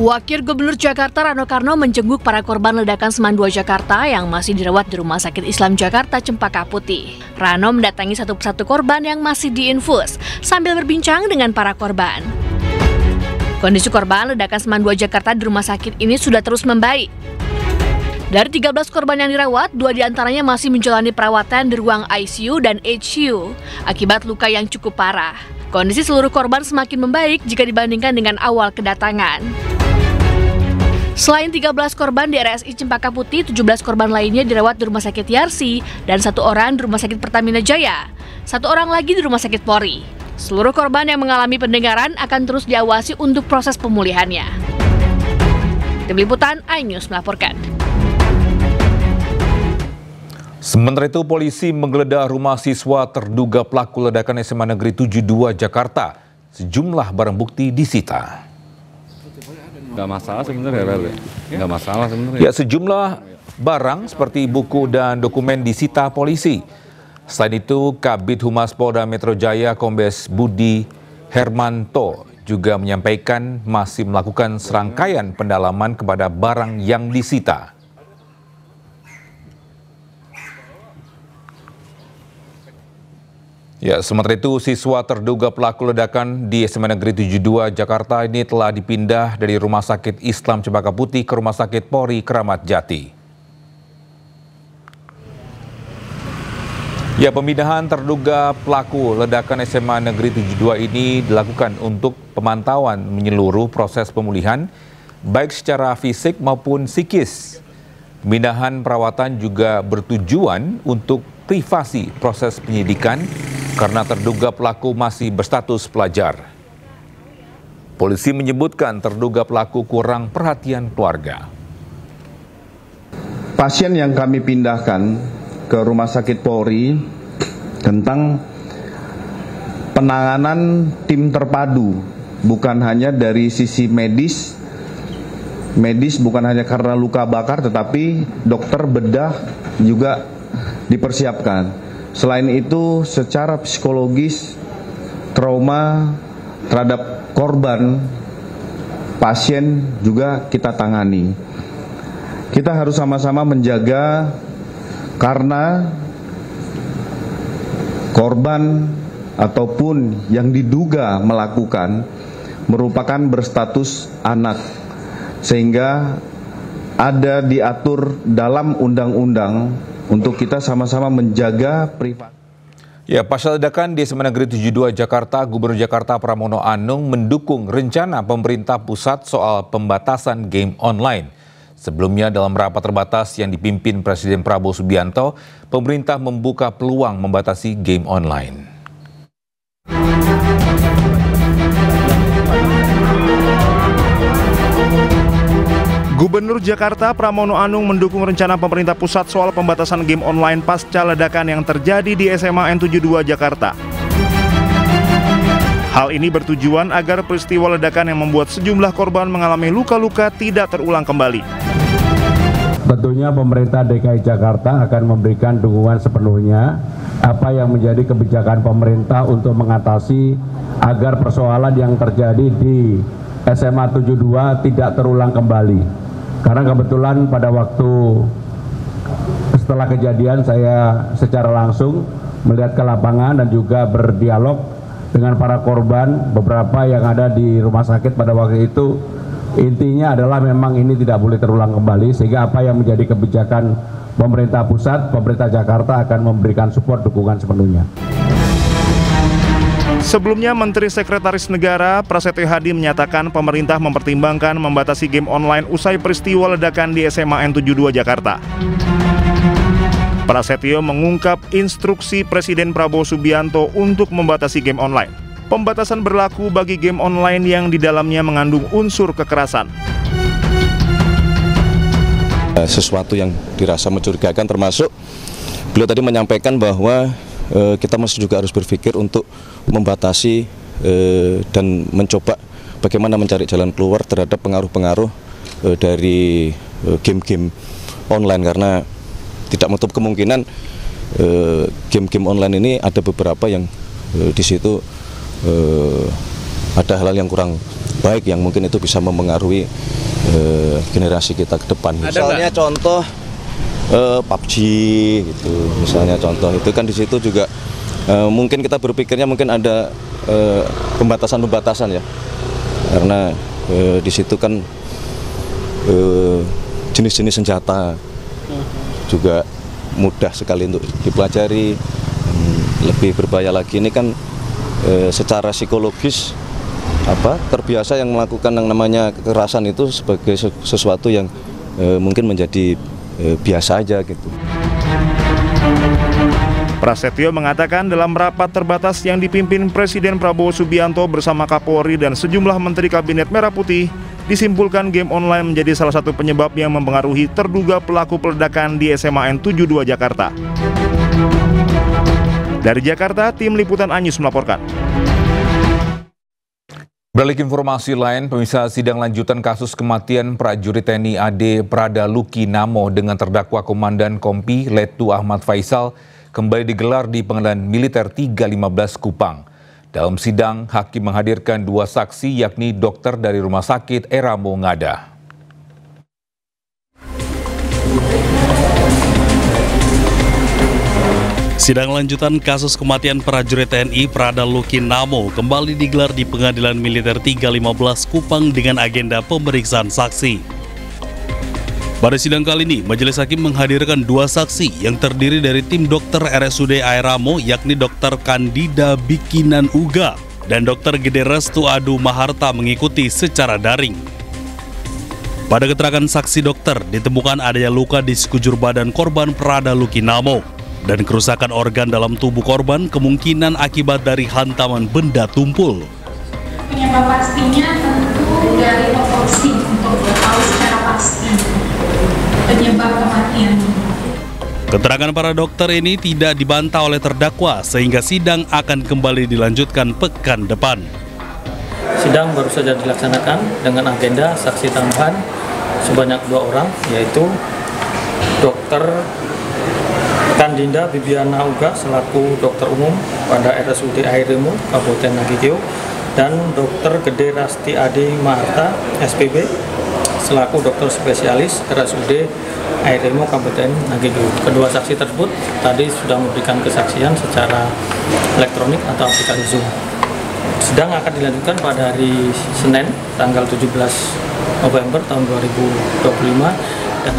Wakil Gubernur Jakarta Rano Karno menjenguk para korban ledakan Seman 2 Jakarta yang masih dirawat di Rumah Sakit Islam Jakarta Cempaka Putih. Rano mendatangi satu persatu korban yang masih diinfus sambil berbincang dengan para korban. Kondisi korban ledakan Seman 2 Jakarta di rumah sakit ini sudah terus membaik. Dari 13 korban yang dirawat, 2 diantaranya masih menjalani perawatan di ruang ICU dan HU akibat luka yang cukup parah. Kondisi seluruh korban semakin membaik jika dibandingkan dengan awal kedatangan. Selain 13 korban di RSI Cempaka Putih, 17 korban lainnya dirawat di Rumah Sakit Yarsi dan 1 orang di Rumah Sakit Pertamina Jaya, 1 orang lagi di Rumah Sakit Polri. Seluruh korban yang mengalami pendengaran akan terus diawasi untuk proses pemulihannya. Tim Liputan iNews melaporkan. Sementara itu, polisi menggeledah rumah siswa terduga pelaku ledakan SMA Negeri 72 Jakarta. Sejumlah barang bukti disita. Nggak masalah sebenarnya, nggak masalah sebenarnya. Ya, sejumlah barang seperti buku dan dokumen disita polisi. Selain itu, Kabid Humas Polda Metro Jaya Kombes Budi Hermanto juga menyampaikan masih melakukan serangkaian pendalaman kepada barang yang disita. Ya, sementara itu siswa terduga pelaku ledakan di SMA Negeri 72 Jakarta ini telah dipindah dari Rumah Sakit Islam Cempaka Putih ke Rumah Sakit Polri Kramat Jati. Ya, pemindahan terduga pelaku ledakan SMA Negeri 72 ini dilakukan untuk pemantauan menyeluruh proses pemulihan, baik secara fisik maupun psikis. Pemindahan perawatan juga bertujuan untuk privasi proses penyidikan karena terduga pelaku masih berstatus pelajar. Polisi menyebutkan terduga pelaku kurang perhatian keluarga. Pasien yang kami pindahkan ke Rumah Sakit Polri tentang penanganan tim terpadu, bukan hanya dari sisi medis bukan hanya karena luka bakar, tetapi dokter bedah juga dipersiapkan. Selain itu, secara psikologis, trauma terhadap korban, pasien juga kita tangani. Kita harus sama-sama menjaga karena korban ataupun yang diduga melakukan merupakan berstatus anak, sehingga ada diatur dalam undang-undang untuk kita sama-sama menjaga privasi. Ya, pasca ledakan di SMA Negeri 72 Jakarta, Gubernur Jakarta Pramono Anung mendukung rencana pemerintah pusat soal pembatasan game online. Sebelumnya dalam rapat terbatas yang dipimpin Presiden Prabowo Subianto, pemerintah membuka peluang membatasi game online. Gubernur Jakarta Pramono Anung mendukung rencana pemerintah pusat soal pembatasan game online pasca ledakan yang terjadi di SMA N72 Jakarta. Hal ini bertujuan agar peristiwa ledakan yang membuat sejumlah korban mengalami luka-luka tidak terulang kembali. Tentunya pemerintah DKI Jakarta akan memberikan dukungan sepenuhnya apa yang menjadi kebijakan pemerintah untuk mengatasi agar persoalan yang terjadi di SMA 72 tidak terulang kembali. Karena kebetulan pada waktu setelah kejadian saya secara langsung melihat ke lapangan dan juga berdialog dengan para korban, beberapa yang ada di rumah sakit pada waktu itu. Intinya adalah memang ini tidak boleh terulang kembali, sehingga apa yang menjadi kebijakan pemerintah pusat, pemerintah Jakarta akan memberikan support dukungan sepenuhnya. Sebelumnya, Menteri Sekretaris Negara Prasetyo Hadi menyatakan pemerintah mempertimbangkan membatasi game online usai peristiwa ledakan di SMA N72 Jakarta. Prasetyo mengungkap instruksi Presiden Prabowo Subianto untuk membatasi game online. Pembatasan berlaku bagi game online yang di dalamnya mengandung unsur kekerasan. Sesuatu yang dirasa mencurigakan, termasuk beliau tadi menyampaikan bahwa kita masih juga harus berpikir untuk membatasi dan mencoba bagaimana mencari jalan keluar terhadap pengaruh-pengaruh dari game-game online, karena tidak menutup kemungkinan game-game online ini ada beberapa yang di situ ada hal-hal yang kurang baik yang mungkin itu bisa mempengaruhi generasi kita ke depan. Misalnya contoh PUBG gitu, misalnya contoh itu kan di situ juga mungkin kita berpikirnya mungkin ada pembatasan-pembatasan ya, karena di situ kan jenis-jenis senjata juga mudah sekali untuk dipelajari. Lebih berbahaya lagi ini kan secara psikologis terbiasa yang melakukan yang namanya kekerasan itu sebagai sesuatu yang mungkin menjadi biasa aja gitu. Prasetyo mengatakan dalam rapat terbatas yang dipimpin Presiden Prabowo Subianto bersama Kapolri dan sejumlah Menteri Kabinet Merah Putih, disimpulkan game online menjadi salah satu penyebab yang mempengaruhi terduga pelaku peledakan di SMA N 72 Jakarta. Dari Jakarta, tim Liputan Anyus melaporkan. Beralih ke informasi lain, pemirsa, sidang lanjutan kasus kematian prajurit TNI AD Prada Luki Namo dengan terdakwa Komandan Kompi Letu Ahmad Faisal kembali digelar di Pengadilan Militer 315 Kupang. Dalam sidang, hakim menghadirkan dua saksi yakni dokter dari Rumah Sakit Eramo Ngada. Sidang lanjutan kasus kematian prajurit TNI Prada Luki Namo kembali digelar di Pengadilan Militer 315 Kupang dengan agenda pemeriksaan saksi. Pada sidang kali ini, majelis hakim menghadirkan dua saksi yang terdiri dari tim dokter RSUD Aeramo yakni Dr. Kandida Bikinan Uga dan Dr. Gede Restu Adu Maharta mengikuti secara daring. Pada keterangan saksi dokter, ditemukan adanya luka di sekujur badan korban Prada Luki Namo dan kerusakan organ dalam tubuh korban kemungkinan akibat dari hantaman benda tumpul. Penyebab pastinya tentu dari otopsi untuk tahu secara pasti penyebab kematian. Keterangan para dokter ini tidak dibantah oleh terdakwa sehingga sidang akan kembali dilanjutkan pekan depan. Sidang baru saja dilaksanakan dengan agenda saksi tambahan sebanyak 2 orang, yaitu Dr. Kandida Bibiana Uga selaku dokter umum pada RSUD Aeramo Kabupaten Nagegeo dan Dr. Gede Rasti Adi Maharta SPB selaku dokter spesialis RSUD Aeramo Kabupaten Nagegeo. Kedua saksi tersebut tadi sudah memberikan kesaksian secara elektronik atau aplikasi Zoom. Sidang akan dilanjutkan pada hari Senin tanggal 17 November tahun 2025 dan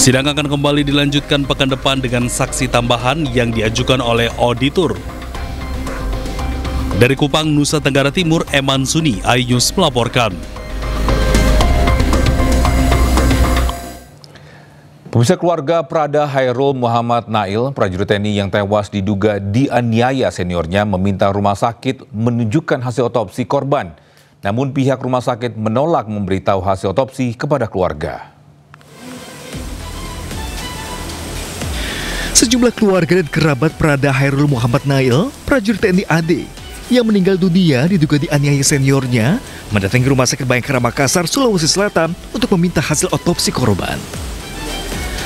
sidang akan kembali dilanjutkan pekan depan dengan saksi tambahan yang diajukan oleh auditor. Dari Kupang, Nusa Tenggara Timur, Eman Suni, iNews melaporkan. Pemirsa, keluarga Prada Hairul Muhammad Nail, prajurit TNI yang tewas diduga dianiaya seniornya, meminta rumah sakit menunjukkan hasil otopsi korban. Namun pihak rumah sakit menolak memberitahu hasil otopsi kepada keluarga. Sejumlah keluarga dan kerabat Prada Hairul Muhammad Nail, prajurit TNI AD, yang meninggal dunia diduga dianiaya seniornya, mendatangi Rumah Sakit Bayangkara Makassar, Sulawesi Selatan untuk meminta hasil otopsi korban.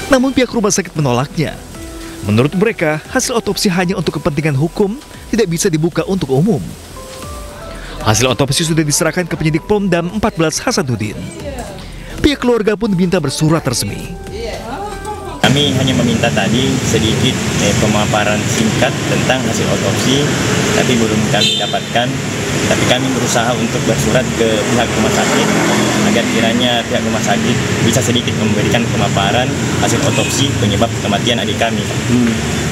Namun pihak rumah sakit menolaknya. Menurut mereka, hasil otopsi hanya untuk kepentingan hukum, tidak bisa dibuka untuk umum. Hasil otopsi sudah diserahkan ke penyidik Pomdam 14 Hasanuddin. Pihak keluarga pun diminta bersurat resmi. Kami hanya meminta tadi sedikit pemaparan singkat tentang hasil otopsi, tapi belum kami dapatkan. Tapi kami berusaha untuk bersurat ke pihak rumah sakit agar kiranya pihak rumah sakit bisa sedikit memberikan pemaparan hasil otopsi penyebab kematian adik kami.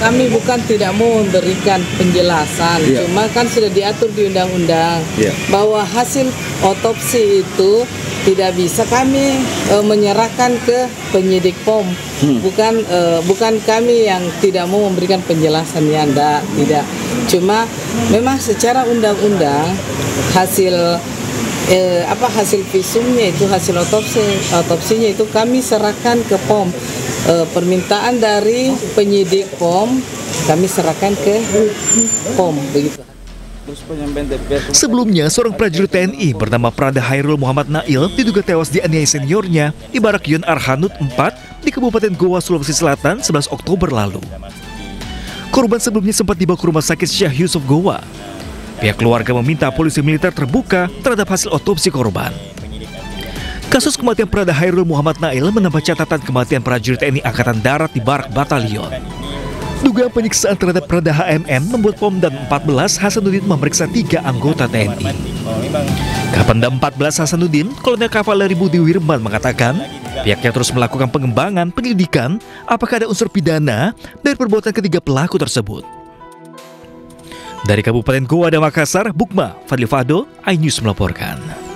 Kami bukan tidak mau memberikan penjelasan, cuma kan sudah diatur di undang-undang bahwa hasil otopsi itu tidak bisa kami menyerahkan ke penyidik POM. Bukan kami yang tidak mau memberikan penjelasan, ya tidak. Cuma memang secara undang-undang hasil visumnya itu, hasil otopsinya itu kami serahkan ke POM. Permintaan dari penyidik POM kami serahkan ke POM, begitu. Sebelumnya, seorang prajurit TNI bernama Prada Hairul Muhammad Nail diduga tewas dianiaya seniornya di Barak Yun Arhanud 4 di Kabupaten Goa, Sulawesi Selatan 11 Oktober lalu. Korban sebelumnya sempat dibawa ke Rumah Sakit Syekh Yusuf Goa. Pihak keluarga meminta polisi militer terbuka terhadap hasil otopsi korban. Kasus kematian Prada Hairul Muhammad Nail menambah catatan kematian prajurit TNI Angkatan Darat di Barak Batalion. Dugaan penyiksaan terhadap Prada HMM membuat Pomdam 14 Hasanuddin memeriksa 3 anggota TNI. Kapendam 14 Hasanuddin, Kolonel Kavaleri Budi Wirman mengatakan, pihaknya terus melakukan pengembangan penyelidikan apakah ada unsur pidana dari perbuatan ketiga pelaku tersebut. Dari Kabupaten Goa dan Makassar, Bukma Fadli Fado, iNews melaporkan.